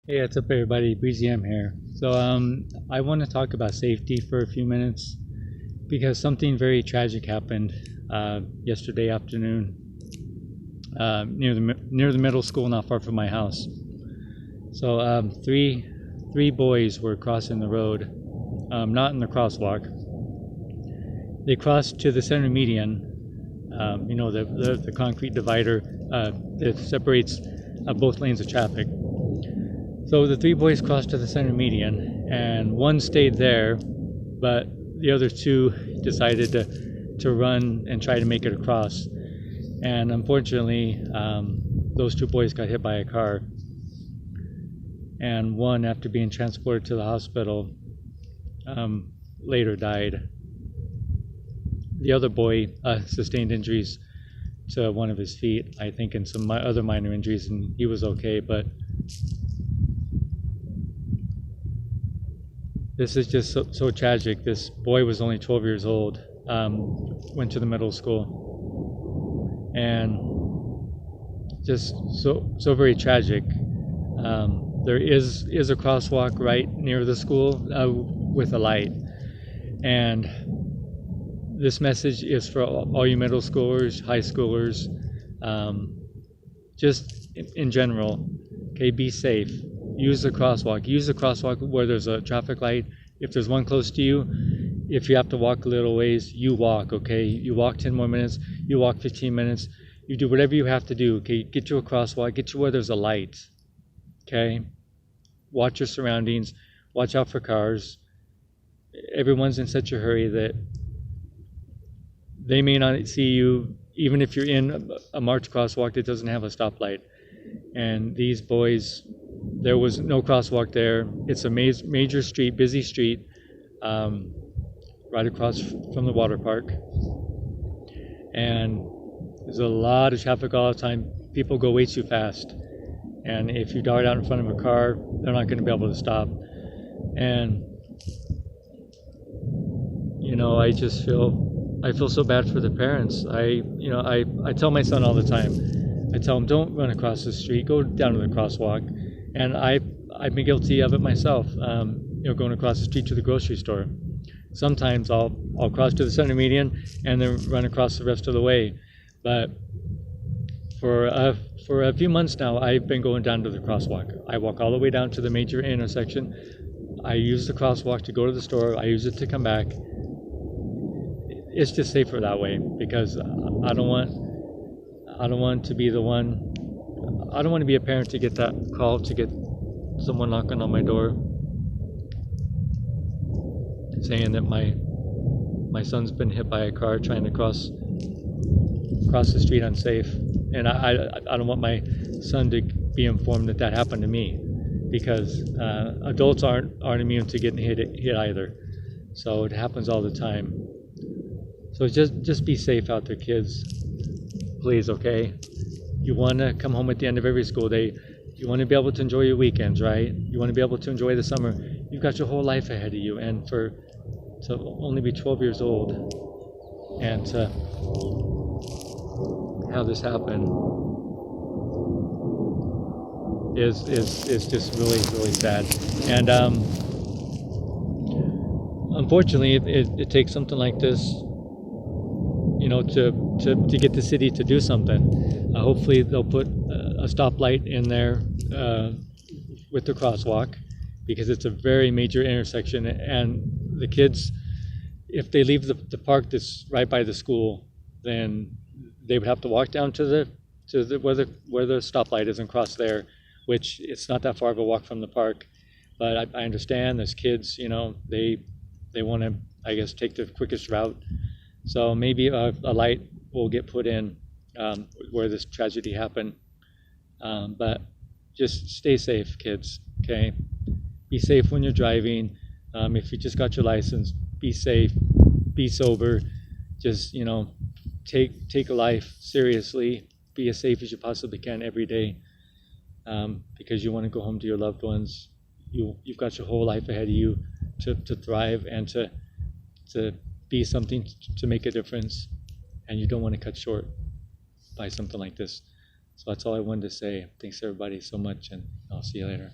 Hey, what's up, everybody? Breezy M here. I want to talk about safety for a few minutes because something very tragic happened yesterday afternoon near the middle school, not far from my house. Three boys were crossing the road, not in the crosswalk. They crossed to the center median. The concrete divider that separates both lanes of traffic. So the three boys crossed to the center median, and one stayed there, but the other two decided to run and try to make it across. And unfortunately, those two boys got hit by a car. And one, after being transported to the hospital, later died. The other boy sustained injuries to one of his feet, I think, and some other minor injuries, and he was okay, but this is just so tragic. This boy was only 12 years old, went to the middle school, and just so very tragic. There is a crosswalk right near the school with a light, and this message is for all you middle schoolers, high schoolers, just in general. Okay, be safe. Use the crosswalk. Use the crosswalk where there's a traffic light. If there's one close to you, if you have to walk a little ways, you walk, okay? You walk 10 more minutes, you walk 15 minutes, you do whatever you have to do, okay? Get to a crosswalk, get to where there's a light, okay? Watch your surroundings, watch out for cars. Everyone's in such a hurry that they may not see you, even if you're in a marked crosswalk that doesn't have a stoplight. And these boys, there was no crosswalk there. It's a major street, busy street, right across from the water park. And there's a lot of traffic all the time. People go way too fast. And if you dart out in front of a car, they're not going to be able to stop. And, I feel so bad for the parents. I tell my son all the time, I tell him, don't run across the street, go down to the crosswalk. And I've been guilty of it myself, going across the street to the grocery store. Sometimes I'll cross to the center median and then run across the rest of the way. But for a few months now, I've been going down to the crosswalk. I walk all the way down to the major intersection. I use the crosswalk to go to the store. I use it to come back. It's just safer that way because I don't want to be the one. I don't want to be a parent to get that call, to get someone knocking on my door saying that my son's been hit by a car trying to cross the street unsafe. And I don't want my son to be informed that happened to me, because adults aren't immune to getting hit either. So it happens all the time. So just be safe out there, kids. Please, okay? You want to come home at the end of every school day. You want to be able to enjoy your weekends, right? You want to be able to enjoy the summer. You've got your whole life ahead of you. And to only be 12 years old and to have this happen is just really, really sad. And unfortunately, it takes something like this, to get the city to do something. Hopefully they'll put a stoplight in there with the crosswalk, because it's a very major intersection, and the kids, if they leave the park that's right by the school, then they would have to walk down to the where the stoplight is and cross there, which it's not that far of a walk from the park. But I understand there's kids, they want to, I guess, take the quickest route. So maybe a light will get put in where this tragedy happened. But just stay safe, kids, okay? Be safe when you're driving. If you just got your license, be safe, be sober. Just, take life seriously. Be as safe as you possibly can every day, because you want to go home to your loved ones. You've got your whole life ahead of you to thrive and to be something, to make a difference, and you don't want to cut short by something like this. So that's all I wanted to say. Thanks everybody so much, and I'll see you later.